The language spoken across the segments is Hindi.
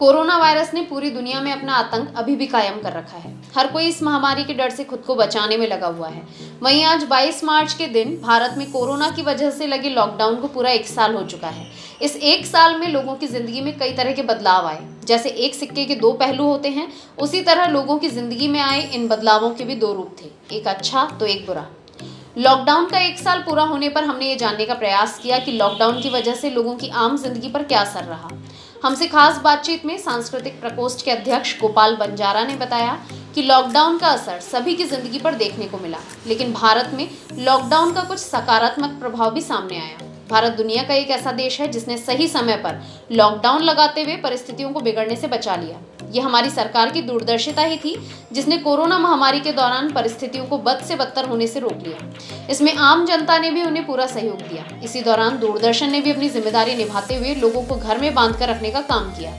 कोरोना वायरस ने पूरी दुनिया में अपना आतंक अभी भी कायम कर रखा है। हर कोई इस महामारी के डर से खुद को बचाने में लगा हुआ है। वहीं आज 22 मार्च के दिन भारत में कोरोना की वजह से लगे लॉकडाउन को पूरा 1 साल हो चुका है। इस 1 साल में लोगों की जिंदगी में कई तरह के बदलाव आए। जैसे एक सिक्के के 2 पहलू होते हैं, उसी तरह लोगों की जिंदगी में आए इन बदलावों के भी 2 रूप थे, एक अच्छा तो एक बुरा। लॉकडाउन का 1 साल पूरा होने पर हमने ये जानने का प्रयास किया कि लॉकडाउन की वजह से लोगों की आम जिंदगी पर क्या असर रहा। हमसे खास बातचीत में सांस्कृतिक प्रकोष्ठ के अध्यक्ष गोपाल बंजारा ने बताया कि लॉकडाउन का असर सभी की जिंदगी पर देखने को मिला, लेकिन भारत में लॉकडाउन का कुछ सकारात्मक प्रभाव भी सामने आया। भारत दुनिया का एक ऐसा देश है जिसने सही समय पर लॉकडाउन लगाते हुए परिस्थितियों को बिगड़ने से बचा लिया। ये हमारी सरकार की दूरदर्शिता ही थी जिसने कोरोना महामारी के दौरान परिस्थितियों को बद से बदतर होने से रोक लिया। इसमें आम जनता ने भी उन्हें पूरा सहयोग दिया। इसी दौरान दूरदर्शन ने भी अपनी जिम्मेदारी निभाते हुए लोगों को घर में बांध कर रखने का काम किया।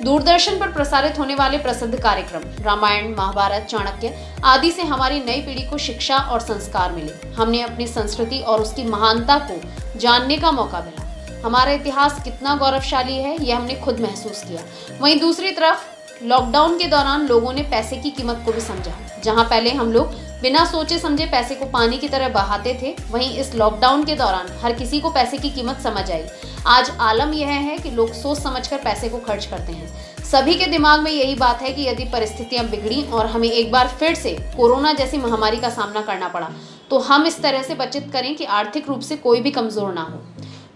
दूरदर्शन पर प्रसारित होने वाले प्रसिद्ध कार्यक्रम रामायण, महाभारत, चाणक्य आदि से हमारी नई पीढ़ी को शिक्षा और संस्कार मिले। हमने अपनी संस्कृति और उसकी महानता को जानने का मौका मिला। हमारा इतिहास कितना गौरवशाली है यह हमने खुद महसूस किया। वहीं दूसरी तरफ लॉकडाउन के दौरान लोगों ने पैसे की कीमत को भी समझा। जहां पहले हम लोग बिना सोचे समझे पैसे को पानी की तरह बहाते थे, वहीं इस लॉकडाउन के दौरान हर किसी को पैसे की कीमत समझ आई। आज आलम यह है कि लोग सोच समझकर पैसे को खर्च करते हैं। सभी के दिमाग में यही बात है कि यदि परिस्थितियां बिगड़ी और हमें एक बार फिर से कोरोना जैसी महामारी का सामना करना पड़ा तो हम इस तरह से बचत करें कि आर्थिक रूप से कोई भी कमजोर ना हो।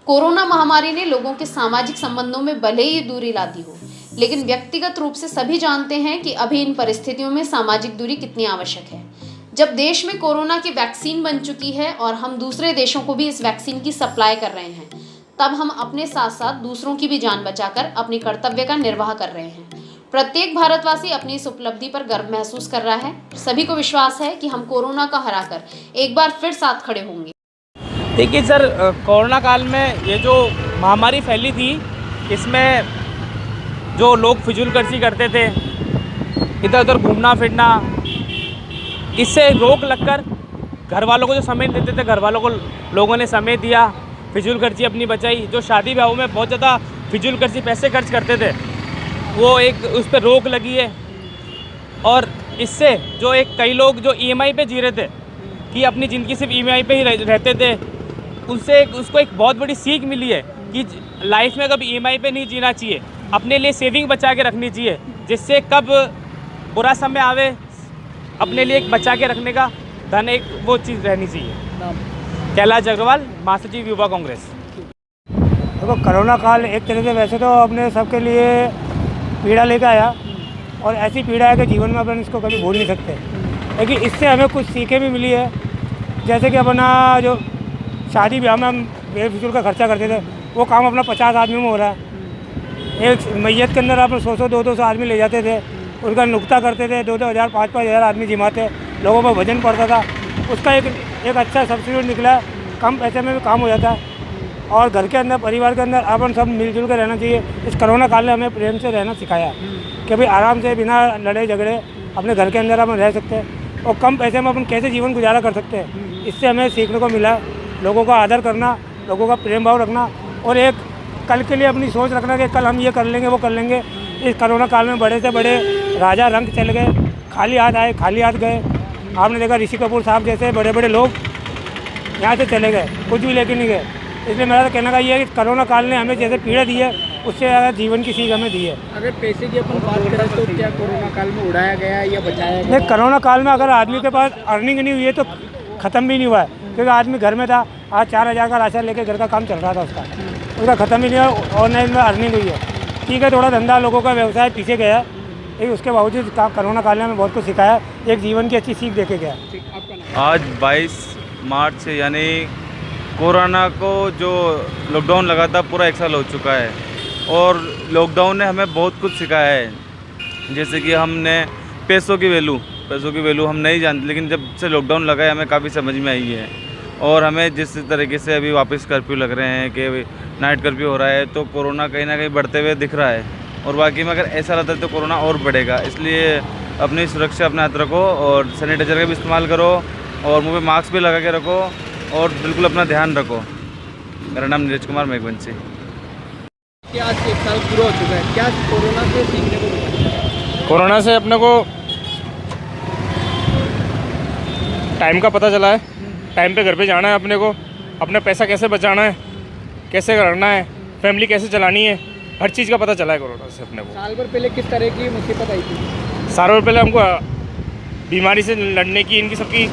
कोरोना महामारी ने लोगों के सामाजिक संबंधों में भले ही दूरी ला दी हो, लेकिन व्यक्तिगत रूप से सभी जानते हैं कि अभी इन परिस्थितियों में सामाजिक दूरी कितनी आवश्यक है। जब देश में कोरोना की वैक्सीन बन चुकी है और हम दूसरे देशों को भी इस वैक्सीन की सप्लाई कर रहे हैं, तब हम अपने साथ साथ दूसरों की भी जान बचाकर अपने कर्तव्य का निर्वाह कर रहे हैं। प्रत्येक भारतवासी अपनी इस उपलब्धि पर गर्व महसूस कर रहा है। सभी को विश्वास है कि हम कोरोना को हराकर एक बार फिर साथ खड़े होंगे। देखिए सर, कोरोना काल में ये जो महामारी फैली थी, इसमें जो लोग फिजूलखर्ची करते थे, इधर उधर घूमना फिरना, इससे रोक लगकर घर वालों को जो समय देते थे, घर वालों को लोगों ने समय दिया, फिजूलखर्ची अपनी बचाई। जो शादी ब्याहों में बहुत ज़्यादा फिजूलखर्ची पैसे खर्च करते थे, वो एक उस पर रोक लगी है। और इससे जो एक कई लोग जो ईएमआई पे जी रहे थे कि अपनी ज़िंदगी सिर्फ ईएमआई पे ही रहते थे, उससे उसको एक बहुत बड़ी सीख मिली है कि लाइफ में कभी ईएमआई पे नहीं जीना चाहिए। अपने लिए सेविंग बचा के रखनी चाहिए, जिससे कब बुरा समय आवे अपने लिए एक बचा के रखने का धन, एक वो चीज़ रहनी चाहिए। कैलाश अग्रवाल, महासचिव युवा कांग्रेस। देखो, कोरोना काल एक तरह से वैसे तो अपने सबके लिए पीड़ा लेकर आया, और ऐसी पीड़ा है कि जीवन में अपन इसको कभी भूल नहीं सकते। लेकिन इससे हमें कुछ सीखें भी मिली है। जैसे कि अपना जो शादी ब्याह में हम बेफिजूल का खर्चा करते थे, वो काम अपना 50 आदमी में हो रहा है। एक मैयत के अंदर आप 100-100, 200 आदमी ले जाते थे, उनका नुक्ता करते थे, 2-2 हज़ार, 5-5 हज़ार आदमी जिमाते, लोगों पर वजन पड़ता था। उसका एक अच्छा सब्सिट्यूट निकला, कम पैसे में भी काम हो जाता है। और घर के अंदर, परिवार के अंदर अपन सब मिलजुल कर रहना चाहिए। इस कोरोना काल ने हमें प्रेम से रहना सिखाया कि भाई आराम से बिना लड़े झगड़े अपने घर के अंदर अपन रह सकते हैं, और कम पैसे में अपन कैसे जीवन गुजारा कर सकते हैं। इससे हमें सीखने को मिला लोगों का आदर करना, लोगों का प्रेम भाव रखना, और एक कल के लिए अपनी सोच रखना कि कल हम ये कर लेंगे, वो कर लेंगे। इस कोरोना काल में बड़े से बड़े राजा रंग चल गए, खाली हाथ आए, खाली हाथ गए। आपने देखा ऋषि कपूर साहब जैसे बड़े बड़े लोग यहाँ से चले गए, कुछ भी लेके नहीं गए। इसलिए मेरा तो कहना का ये है कि कोरोना काल ने हमें जैसे पीड़ा दी है, उससे ज़्यादा जीवन की सीख हमें दी है। अगर पैसे की अपन बात करें तो क्या कोरोना काल में उड़ाया गया या बचाया गया? नहीं, कोरोना काल में अगर आदमी के पास अर्निंग नहीं हुई है तो ख़त्म भी नहीं हुआ है, क्योंकि आदमी घर में था, आज 4000 का राशन लेके घर का काम चल रहा था, उसका ख़त्म ही नहीं हुआ। ऑनलाइन में अर्निंग हुई है, ठीक है, थोड़ा धंधा लोगों का व्यवसाय पीछे गया है, लेकिन उसके बावजूद कोरोना काल ने हमें बहुत कुछ सिखाया, एक जीवन की अच्छी सीख देके गया। आज 22 मार्च यानी कोरोना को जो लॉकडाउन लगा था, पूरा 1 साल हो चुका है, और लॉकडाउन ने हमें बहुत कुछ सिखाया है। जैसे कि हमने पैसों की वैल्यू हम नहीं जानते, लेकिन जब से लॉकडाउन लगा है हमें काफ़ी समझ में आई है। और हमें जिस तरीके से अभी वापस कर्फ्यू लग रहे हैं कि नाइट कर्फ्यू हो रहा है, तो कोरोना कहीं ना कहीं बढ़ते हुए दिख रहा है, और बाकी में अगर ऐसा रहता है तो कोरोना और बढ़ेगा। इसलिए अपनी सुरक्षा अपने हाथ रखो, और सैनिटाइजर का भी इस्तेमाल करो, और मुँह पे मास्क भी लगा के रखो, और बिल्कुल अपना ध्यान रखो। मेरा नाम नीरज कुमार मेघवंशी। कि आज 1 साल पूरा हो चुका है, क्या कोरोना से सीखने को मिला? कोरोना से अपने को टाइम का पता चला है, टाइम पे घर पे जाना है अपने को, अपना पैसा कैसे बचाना है, कैसे करना है, फैमिली कैसे चलानी है, हर चीज़ का पता चला है कोरोना से अपने को। साल भर पहले किस तरह की मुसीबत आई थी? सालों पहले हमको बीमारी से लड़ने की इनकी सबकी,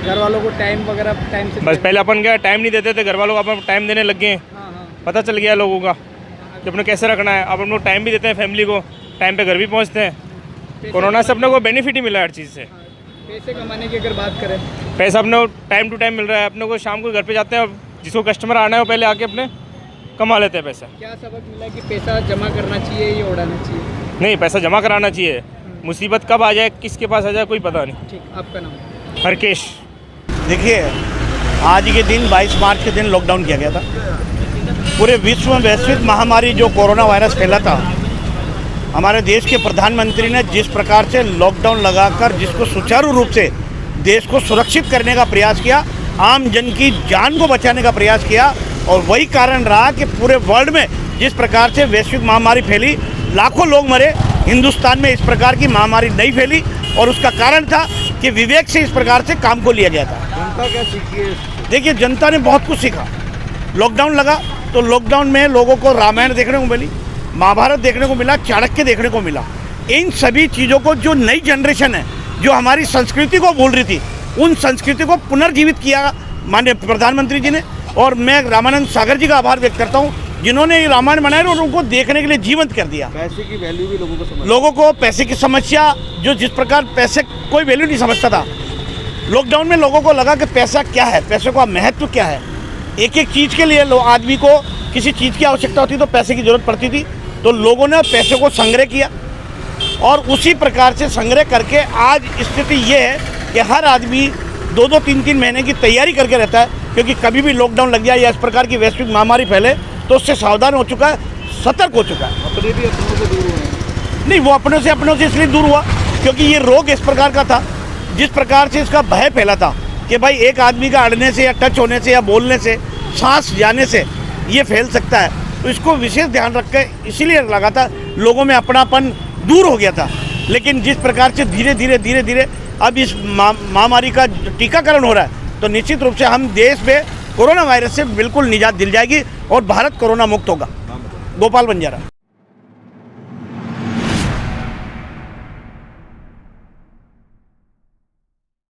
घर वालों को टाइम वगैरह टाइम से बस पहले अपन क्या टाइम नहीं देते थे, घर वालों को अपन टाइम देने लग गए हैं, हाँ हाँ। पता चल गया लोगों का कि अपने कैसे रखना है। अब हम लोग टाइम भी देते हैं फैमिली को, टाइम पे घर भी पहुंचते हैं। कोरोना से अपने को बेनिफिट ही मिला है हर चीज़ से। हाँ, पैसे कमाने की अगर बात करें, पैसा अपने को टाइम टू टाइम मिल रहा है, अपने को शाम को घर पे जाते हैं, अब जिसको कस्टमर आना है वो पहले आके अपने कमा लेते हैं पैसा। क्या सबक मिला कि पैसा जमा करना चाहिए या उड़ाना चाहिए? नहीं, पैसा जमा कराना चाहिए, मुसीबत कब आ जाए किसके पास आ जाए कोई पता नहीं। ठीक, आपका नाम? हरकेश। देखिए, आज के दिन 22 मार्च के दिन लॉकडाउन किया गया था। पूरे विश्व में वैश्विक महामारी जो कोरोना वायरस फैला था, हमारे देश के प्रधानमंत्री ने जिस प्रकार से लॉकडाउन लगाकर जिसको सुचारू रूप से देश को सुरक्षित करने का प्रयास किया, आम जन की जान को बचाने का प्रयास किया, और वही कारण रहा कि पूरे वर्ल्ड में जिस प्रकार से वैश्विक महामारी फैली, लाखों लोग मरे, हिंदुस्तान में इस प्रकार की महामारी नहीं फैली। और उसका कारण था कि विवेक से इस प्रकार से काम को लिया गया था। जनता क्या सीखी है? देखिए, जनता ने बहुत कुछ सीखा। लॉकडाउन लगा तो लॉकडाउन में लोगों को रामायण देखने को मिली, महाभारत देखने को मिला, चाणक्य देखने को मिला। इन सभी चीज़ों को जो नई जनरेशन है, जो हमारी संस्कृति को भूल रही थी, उन संस्कृति को पुनर्जीवित किया माननीय प्रधानमंत्री जी ने। और मैं रामानंद सागर जी का आभार व्यक्त करता हूँ, जिन्होंने ये रामायण बनाया और उनको देखने के लिए जीवंत कर दिया। पैसे की वैल्यू भी लोगों को समझ, लोगों को पैसे की समस्या, जो जिस प्रकार पैसे कोई वैल्यू नहीं समझता था, लॉकडाउन में लोगों को लगा कि पैसा क्या है, पैसे का महत्व क्या है। एक एक चीज़ के लिए आदमी को किसी चीज़ की आवश्यकता होती तो पैसे की ज़रूरत पड़ती थी, तो लोगों ने पैसे को संग्रह किया और उसी प्रकार से संग्रह करके आज स्थिति ये है कि हर आदमी 2-2, 3-3 महीने की तैयारी करके रहता है, क्योंकि कभी भी लॉकडाउन लग जाए या इस प्रकार की वैश्विक महामारी फैले तो उससे सावधान हो चुका है, सतर्क हो चुका है। अपने भी अपनों से दूर हुए? नहीं, वो अपनों से इसलिए दूर हुआ क्योंकि ये रोग इस प्रकार का था, जिस प्रकार से इसका भय फैला था कि भाई एक आदमी का अड़ने से या टच होने से या बोलने से, सांस जाने से ये फैल सकता है। तो इसको विशेष ध्यान रख के इसीलिए लगा था, लोगों में अपनापन दूर हो गया था। लेकिन जिस प्रकार से धीरे धीरे अब इस महामारी का टीकाकरण हो रहा है, तो निश्चित रूप से हम देश में कोरोना वायरस से बिल्कुल निजात दिल जाएगी और भारत कोरोना मुक्त होगा। गोपाल बंजारा।